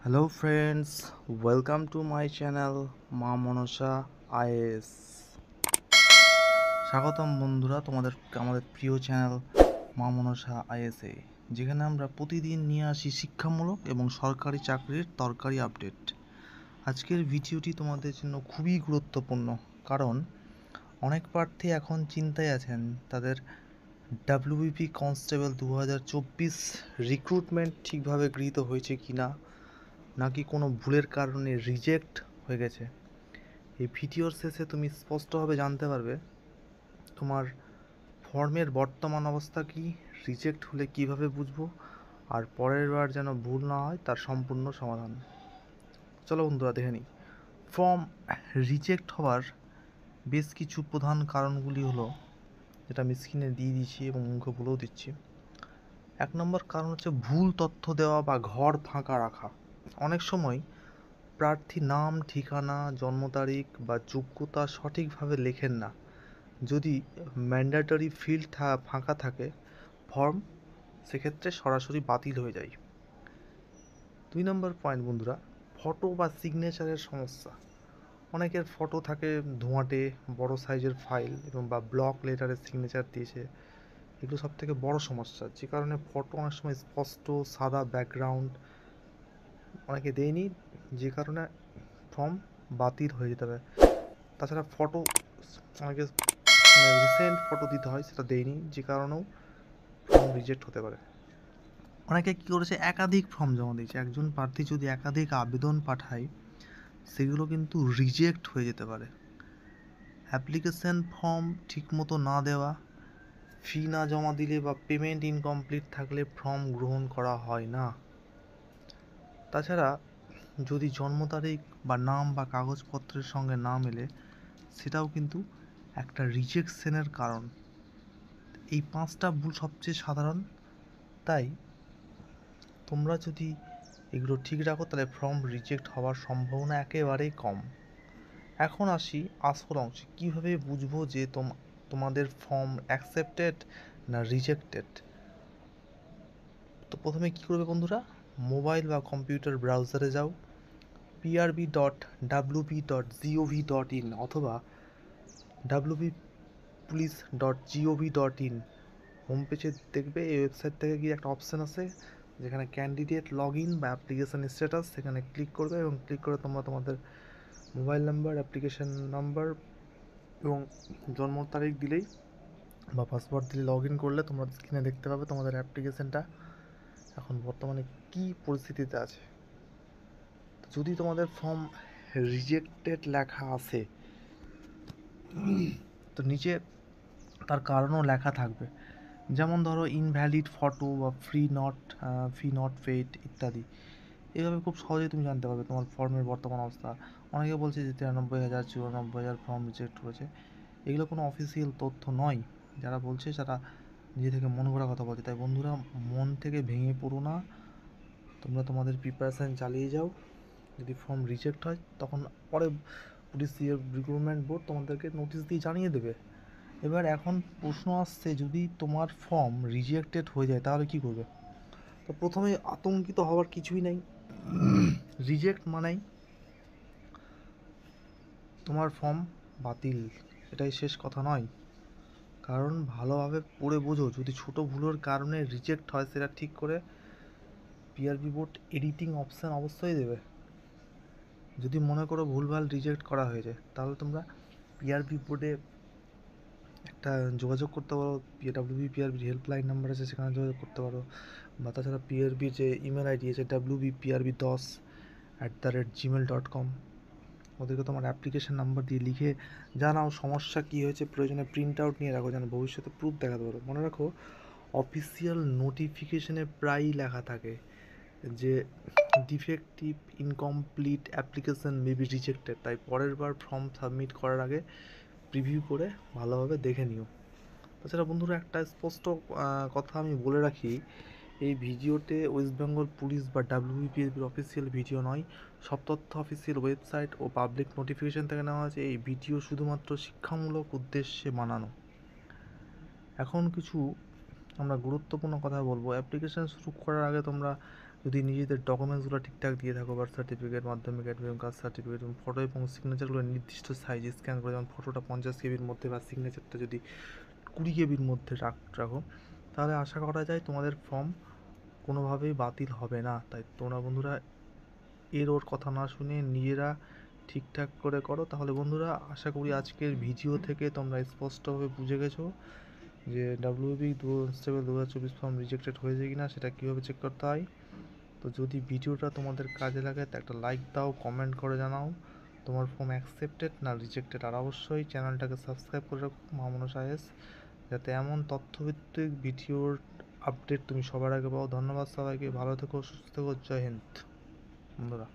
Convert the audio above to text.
Hello friends, welcome to my channel মা Manasa IAS. স্বাগতম বন্ধুরা আমাদের প্রিয় চ্যানেল মা মনসা আইএসএ, যেখানে আমরা প্রতিদিন নিয়ে আসি শিক্ষামূলক এবং সরকারি চাকরির দরকারি আপডেট। আজকের ভিডিওটি তোমাদের জন্য খুবই গুরুত্বপূর্ণ, কারণ অনেক প্রার্থী এখন চিন্তায় আছেন তাদের ডাব্লিউবিপি কনস্টেবল 2024 রিক্রুটমেন্ট ঠিকভাবে গৃহীত হয়েছে কিনা, নাকি কোনো ভুলের কারণে রিজেক্ট হয়ে গেছে। এই ভিডিওর শেষে তুমি স্পষ্টভাবে জানতে পারবে তোমার ফর্মের বর্তমান অবস্থা কি, রিজেক্ট হলে কিভাবে বুঝবো, আর পরের বার যেন ভুল না হয় তার সম্পূর্ণ সমাধান। চলো বন্ধুরা দেখে নিই। ফর্ম রিজেক্ট হওয়ার বেশ কিছু প্রধান কারণগুলি হলো, যেটা আমি স্ক্রিনে দিয়ে দিচ্ছি এবং মুখে বলেও দিচ্ছি। 1 নম্বর কারণ হচ্ছে ভুল তথ্য দেওয়া বা ঘর ফাঁকা রাখা। অনেক সময় প্রার্থী নাম, ঠিকানা, জন্ম তারিখ বা যোগ্যতা সঠিকভাবে লেখেন না। যদি ম্যান্ডেটরি ফিল্ড ফাঁকা থাকে ফর্ম, সেক্ষেত্রে সরাসরি বাতিল হয়ে যায়। 2 নম্বর পয়েন্ট বন্ধুরা, ফটো বা সিগনেচারের সমস্যা। অনেকের ফটো থাকে ধোঁয়াটে, বড় সাইজের ফাইল এবং বা ব্লক লেটারের সিগনেচার দিয়েছে। এগুলো সব থেকে বড় সমস্যা, যে কারণে ফটো অনেক সময় স্পষ্ট সাদা ব্যাকগ্রাউন্ড অনেকে দেয়নি, যে কারণে ফর্ম বাতিল হয়ে যেতে পারে। তাছাড়া ফটো অনেকে রিসেন্ট ফটো দিতে হয়, সেটা দেয়নি, যে কারণেও ফর্ম রিজেক্ট হতে পারে। অনেকে কী করেছে, একাধিক ফর্ম জমা দিয়েছে। একজন প্রার্থী যদি একাধিক আবেদন পাঠায়, সেগুলো কিন্তু রিজেক্ট হয়ে যেতে পারে। অ্যাপ্লিকেশন ফর্ম ঠিকমতো না দেওয়া, ফি না জমা দিলে বা পেমেন্ট ইনকমপ্লিট থাকলে ফর্ম গ্রহণ করা হয় না। তাছাড়া যদি জন্ম তারিখ বা নাম বা কাগজপত্রের সঙ্গে না মেলে, সেটাও কিন্তু একটা রিজেকশনের কারণ। এই 5টা ভুল সবচেয়ে সাধারণ, তাই তোমরা যদি এগুলো ঠিক রাখো তাহলে ফর্ম রিজেক্ট হওয়ার সম্ভাবনা একেবারেই কম। এখন আসি আসল অংশে, কীভাবে বুঝবো যে তোমাদের ফর্ম অ্যাকসেপ্টেড না রিজেক্টেড। তো প্রথমে কী করবে বন্ধুরা, মোবাইল বা কম্পিউটার ব্রাউজারে যাও, prb.wp.gov.in অথবা wppolice.gov.in হোম পেজে দেখবে। এই ওয়েবসাইট থেকে গিয়ে একটা অপশান আছে যেখানে ক্যান্ডিডেট লগ ইন বা অ্যাপ্লিকেশান স্ট্যাটাস, সেখানে ক্লিক করবে এবং ক্লিক করে তোমরা তোমাদের মোবাইল নাম্বার, অ্যাপ্লিকেশান নাম্বার এবং জন্ম তারিখ দিলেই বা পাসওয়ার্ড দিলে লগ ইন করলে তোমরা স্ক্রিনে দেখতে পাবে তোমাদের অ্যাপ্লিকেশানটা এখন বর্তমানে কী পরিস্থিতিতে আছে। যদি তোমাদের ফর্ম রিজেক্টেড লেখা আছে, তো নিচে তার কারণও লেখা থাকবে। যেমন ধরো ইনভ্যালিড ফটো বা ফি নট পেইড ইত্যাদি। এইভাবে খুব সহজেই তুমি জানতে পারবে তোমার ফর্মের বর্তমান অবস্থা। অনেকে বলছে যে 93,000, 94,000 ফর্ম রিজেক্ট হয়েছে। এগুলো কোনো অফিসিয়াল তথ্য নয়। যারা বলছে যারা নিজে থেকে মন গড়া কথা বলছে। তাই বন্ধুরা, মন থেকে ভেঙে পড়ো না, তোমরা তোমাদের প্রিপারেশান চালিয়ে যাও। যদি ফর্ম রিজেক্ট হয় তখন পরে পুলিশ রিক্রুটমেন্ট বোর্ড তোমাদেরকে নোটিশ দিয়ে জানিয়ে দেবে। এবার এখন প্রশ্ন আসছে, যদি তোমার ফর্ম রিজেক্টেড হয়ে যায় তাহলে কী করবে। তো প্রথমে আতঙ্কিত হওয়ার কিছুই নেই। রিজেক্ট মানেই তোমার ফর্ম বাতিল, এটাই শেষ কথা নয়। কারণ ভালোভাবে পড়ে বোঝো, যদি ছোট ভুলের কারণে রিজেক্ট হয় সেটা ঠিক করে পিআরবি বোর্ড এডিটিং অপশান অবশ্যই দেবে। যদি মনে করো ভুলভাল রিজেক্ট করা হয়েছে, তাহলে তোমরা পিআরবি বোর্ডে একটা যোগাযোগ করতে পারো। পিআরবির হেল্পলাইন নাম্বার আছে, সেখানে যোগাযোগ করতে পারো। বা তাছাড়া পিআরবির যে ইমেল আইডি আছে wbprb10@gmail.com, ওদেরকে তোমার অ্যাপ্লিকেশান নাম্বার দিয়ে লিখে জানাও সমস্যা কী হয়েছে। প্রয়োজনে প্রিন্ট আউট নিয়ে রাখো, যেন ভবিষ্যতে প্রুফ দেখাতে পারো। মনে রাখো, অফিসিয়াল নোটিফিকেশনে প্রায়ই লেখা থাকে যে defective incomplete application may be rejected. তাই পরের বার ফর্ম সাবমিট করার আগে প্রিভিউ করে ভালোভাবে দেখে নিও। তাছাড়া বন্ধুরা, একটা স্পষ্ট কথা আমি বলে রাখি, এই ভিডিওতে ওয়েস্ট বেঙ্গল পুলিশ বা ডাব্লিউবিপিএসবির অফিসিয়াল ভিডিও নয়। সব তথ্য অফিসিয়াল ওয়েবসাইট ও পাবলিক নোটিফিকেশন থেকে নেওয়া হয়েছে। এই ভিডিও শুধুমাত্র শিক্ষামূলক উদ্দেশ্যে বানানো। এখন কিছু আমরা গুরুত্বপূর্ণ কথা বলবো। অ্যাপ্লিকেশান শুরু করার আগে তোমরা যদি নিজেদের ডকুমেন্টসগুলো ঠিকঠাক দিয়ে থাকো, বার্থ সার্টিফিকেট, মাধ্যমিক এবং কাস্ট সার্টিফিকেট এবং ফটো এবং সিগনেচারগুলো নির্দিষ্ট সাইজে স্ক্যান করে, যেমন ফটোটা 50 কেবির মধ্যে বা সিগনেচারটা যদি 20 কেবির মধ্যে রাখো, তাহলে আশা করা যায় তোমাদের ফর্ম কোনোভাবেই বাতিল হবে না। তাই তোমরা বন্ধুরা ওর কথা না শুনে নিজেরা ঠিকঠাক করে করো। তাহলে বন্ধুরা আশা করি আজকের ভিডিও থেকে তোমরা স্পষ্টভাবে বুঝে গেছো যে ডাব্লিউবি কনস্টেবল 2024 ফর্ম রিজেক্টেড হয়েছে কিনা, সেটা কীভাবে চেক করতে হয়। তো যদি ভিডিওটা তোমাদের কাজে লাগে তো একটা লাইক দাও, কমেন্ট করে জানাও তোমার ফর্ম অ্যাকসেপ্টেড না রিজেক্টেড। আর অবশ্যই চ্যানেলটাকে সাবস্ক্রাইব করে রাখো মা মনসা আইএএস, যাতে এমন তথ্যভিত্তিক ভিডিওর আপডেট তুমি সবার আগে পাও। ধন্যবাদ সবাইকে, ভালো থেকো, সুস্থ থেকো, জয় হিন্দ বন্ধুরা।